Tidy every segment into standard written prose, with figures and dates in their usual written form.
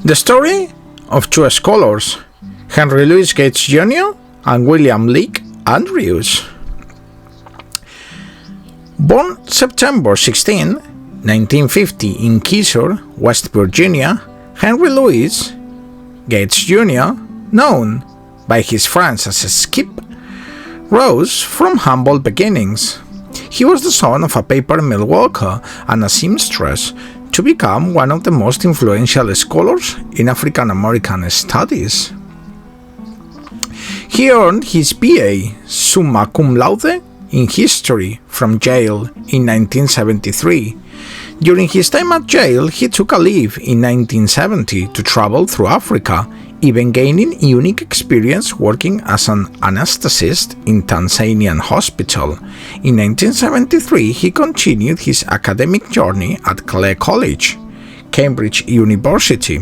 The story of two scholars, Henry Louis Gates Jr. and William Lig Andrews. Born September 16, 1950 in Keysore, West Virginia, Henry Louis Gates Jr., known by his friends as Skip, rose from humble beginnings. He was the son of a paper mill worker and a seamstress to become one of the most influential scholars in African American studies. He earned his BA summa cum laude in history from Yale in 1973. During his time at Yale, he took a leave in 1970 to travel through Africa, even gaining unique experience working as an anesthetist in Tanzanian hospital. In 1973, he continued his academic journey at Clay College, Cambridge University,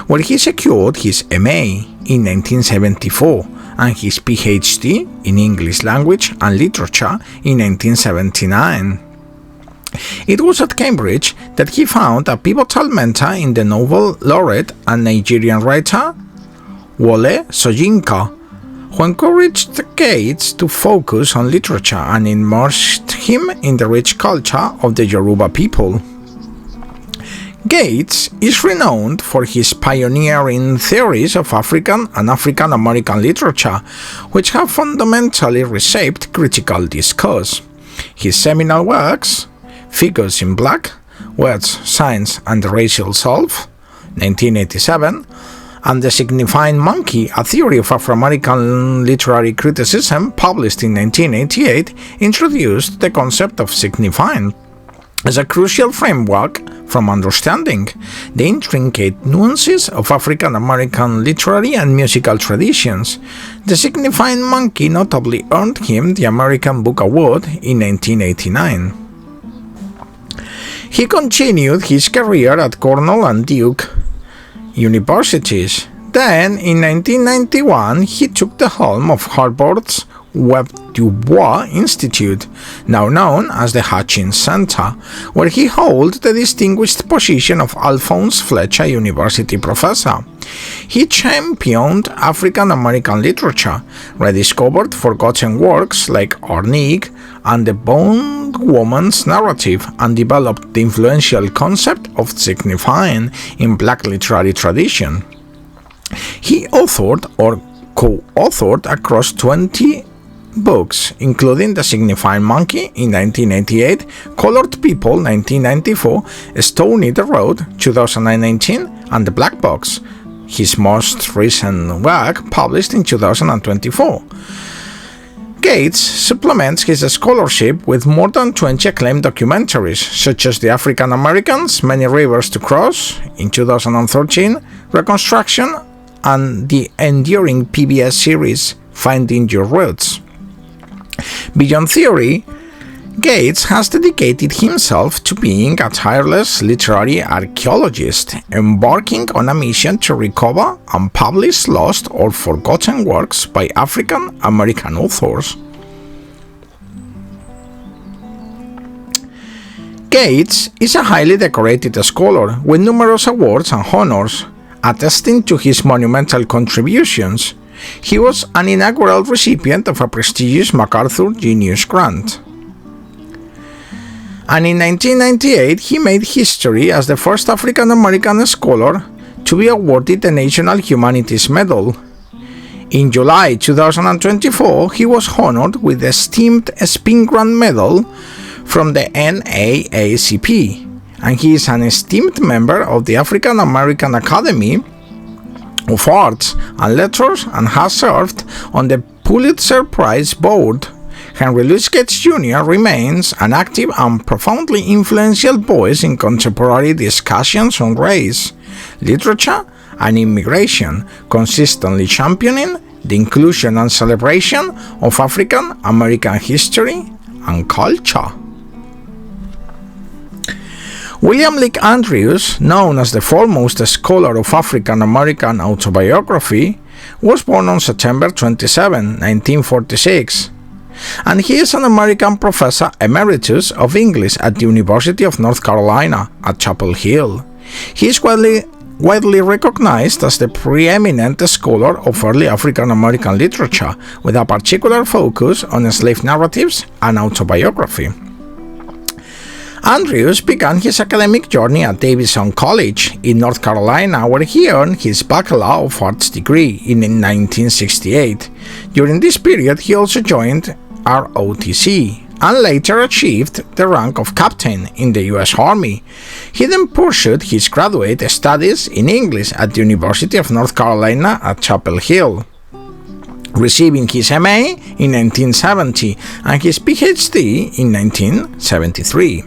where he secured his MA in 1974 and his PhD in English Language and Literature in 1979. It was at Cambridge that he found a pivotal mentor in the Nobel laureate and Nigerian writer Wole Soyinka, who encouraged Gates to focus on literature and immersed him in the rich culture of the Yoruba people. Gates is renowned for his pioneering theories of African and African American literature, which have fundamentally reshaped critical discourse. His seminal works, Figures in Black, Words, Signs, and the Racial Self, 1987, and The Signifyin Monkey, a theory of Afro-American literary criticism, published in 1988, introduced the concept of signifyin as a crucial framework from understanding the intricate nuances of African American literary and musical traditions. The Signifyin Monkey notably earned him the American Book Award in 1989. He continued his career at Cornell and Duke universities. Then, in 1991, he took the helm of Harvard's Webb Du Bois Institute, now known as the Hutchins Center, where he held the distinguished position of Alphonse Fletcher University Professor. He championed African American literature, rediscovered forgotten works like Our Nig and the Bondwoman's Narrative, and developed the influential concept of signifyin in Black literary tradition. He authored or co-authored across 20 books, including The Signifyin Monkey in 1988, Colored People 1994, Stony the Road 2019, and The Black Box, his most recent work published in 2024. Gates supplements his scholarship with more than 20 acclaimed documentaries, such as The African Americans, Many Rivers to Cross in 2013, Reconstruction, and the enduring PBS series Finding Your Roots. Beyond theory, Gates has dedicated himself to being a tireless literary archaeologist, embarking on a mission to recover and publish lost or forgotten works by African American authors. Gates is a highly decorated scholar with numerous awards and honors, attesting to his monumental contributions. He was an inaugural recipient of a prestigious MacArthur Genius Grant. And in 1998, he made history as the first African American scholar to be awarded the National Humanities Medal. In July 2024, he was honored with the esteemed Spin Grant Medal from the NAACP, and he is an esteemed member of the African American Academy of Arts and Letters and has served on the Pulitzer Prize Board. Henry Louis Gates Jr. remains an active and profoundly influential voice in contemporary discussions on race, literature, and immigration, consistently championing the inclusion and celebration of African American history and culture. William Lig Andrews, known as the foremost scholar of African American autobiography, was born on September 27, 1946, and he is an American Professor Emeritus of English at the University of North Carolina at Chapel Hill. He is widely widely recognized as the preeminent scholar of early African-American literature, with a particular focus on slave narratives and autobiography. Andrews began his academic journey at Davidson College in North Carolina, where he earned his Bachelor of Arts degree in 1968. During this period, he also joined ROTC and later achieved the rank of captain in the U.S. Army. He then pursued his graduate studies in English at the University of North Carolina at Chapel Hill, receiving his MA in 1970 and his PhD in 1973.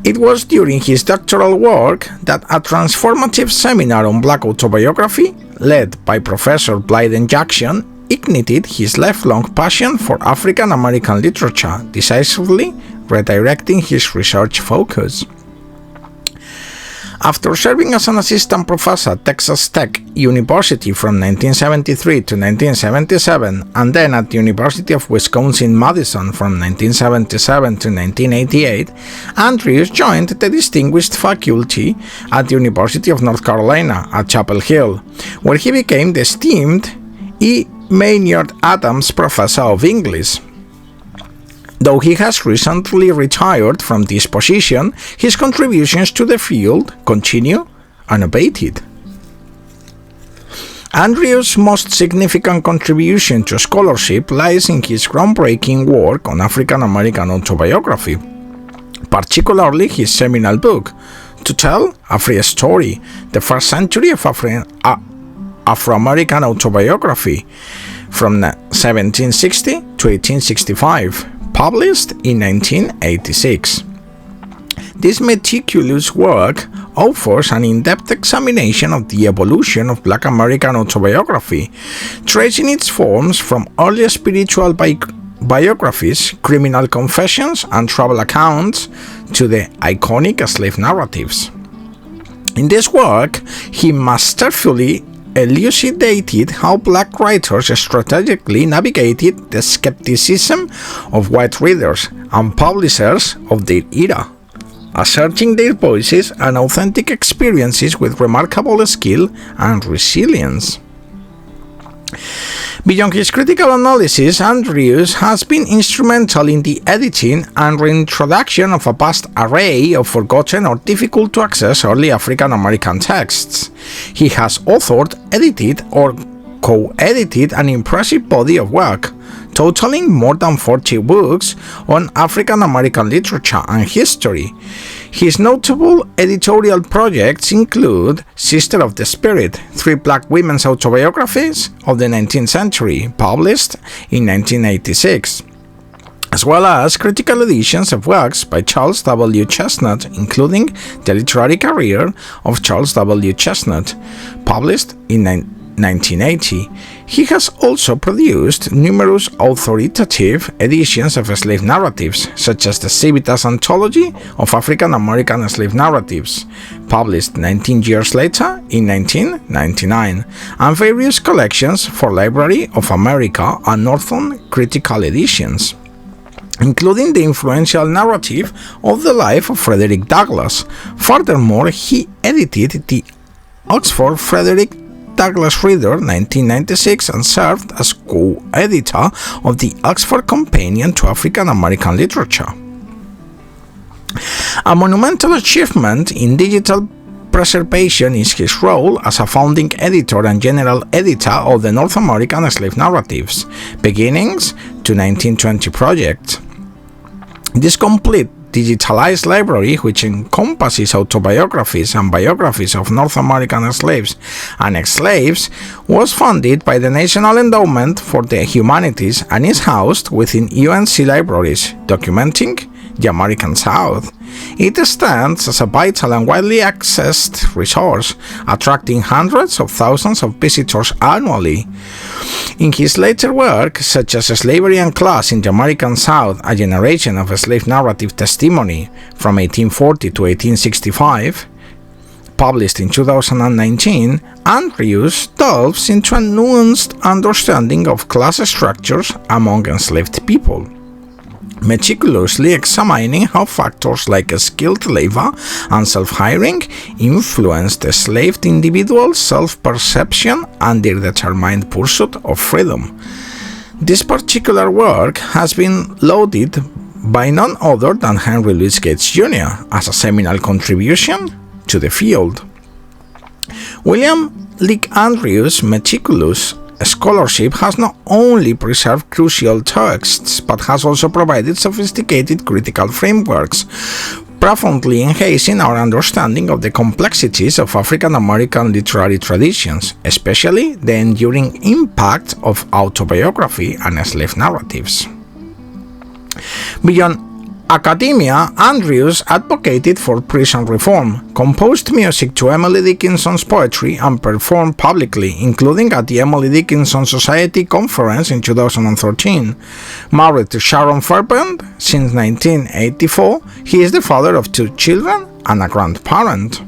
It was during his doctoral work that a transformative seminar on Black autobiography, led by Professor Blyden Jackson, ignited his lifelong passion for African American literature, decisively redirecting his research focus. After serving as an assistant professor at Texas Tech University from 1973 to 1977, and then at the University of Wisconsin-Madison from 1977 to 1988, Andrews joined the distinguished faculty at the University of North Carolina at Chapel Hill, where he became the esteemed E. Maynard Adams Professor of English. Though he has recently retired from this position, his contributions to the field continue unabated. Andrews' most significant contribution to scholarship lies in his groundbreaking work on African American autobiography, particularly his seminal book, To Tell a Free Story, the first century of Afro-American autobiography, from 1760 to 1865. Published in 1986. This meticulous work offers an in-depth examination of the evolution of Black American autobiography, tracing its forms from early spiritual biographies, criminal confessions, and travel accounts to the iconic slave narratives. In this work, he masterfully elucidated how Black writers strategically navigated the skepticism of white readers and publishers of their era, asserting their voices and authentic experiences with remarkable skill and resilience. Beyond his critical analysis, Andrews has been instrumental in the editing and reintroduction of a vast array of forgotten or difficult to access early African American texts. He has authored, edited, or co-edited an impressive body of work, totaling more than 40 books on African American literature and history. His notable editorial projects include Sister of the Spirit, 3 Black women's autobiographies of the 19th century, published in 1986, as well as critical editions of works by Charles W. Chesnutt, including The Literary Career of Charles W. Chesnutt, published in 1980. He has also produced numerous authoritative editions of slave narratives, such as the Civitas Anthology of African American Slave Narratives, published 19 years later in 1999, and various collections for Library of America and Northern Critical Editions, including the influential narrative of the life of Frederick Douglass. Furthermore, he edited the Oxford Frederick Douglass Reader 1996 and served as co-editor of the Oxford Companion to African American Literature. A monumental achievement in digital preservation is his role as a founding editor and general editor of the North American Slave Narratives, Beginnings to 1920 project. This complete digitalized library, which encompasses autobiographies and biographies of North American slaves and ex-slaves, was funded by the National Endowment for the Humanities and is housed within UNC libraries, documenting the American South. It stands as a vital and widely accessed resource, attracting hundreds of thousands of visitors annually. In his later work, such as Slavery and Class in the American South, a generation of slave narrative testimony from 1840 to 1865, published in 2019, Andrews delves into a nuanced understanding of class structures among enslaved people. meticulously examining how factors like skilled labor and self-hiring influenced enslaved individuals' self-perception and their determined pursuit of freedom. This particular work has been lauded by none other than Henry Louis Gates Jr. as a seminal contribution to the field. William Leake Andrews' meticulous scholarship has not only preserved crucial texts, but has also provided sophisticated critical frameworks, profoundly enhancing our understanding of the complexities of African American literary traditions, especially the enduring impact of autobiography and slave narratives. Beyond academia, Andrews advocated for prison reform, composed music to Emily Dickinson's poetry, and performed publicly, including at the Emily Dickinson Society Conference in 2013. Married to Sharon Fairbairn since 1984, he is the father of 2 children and a grandparent.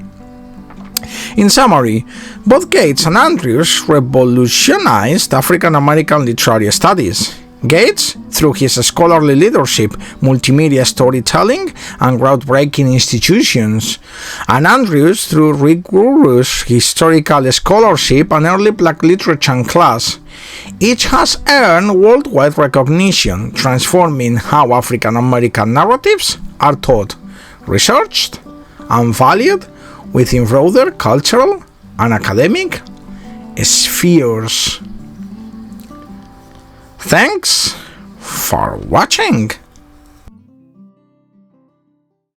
In summary, both Gates and Andrews revolutionized African American literary studies. Gates, through his scholarly leadership, multimedia storytelling, and groundbreaking institutions, and Andrews through rigorous historical scholarship and early black literature class. Each has earned worldwide recognition, transforming how African American narratives are taught, researched, and valued within broader cultural and academic spheres. Thanks for watching.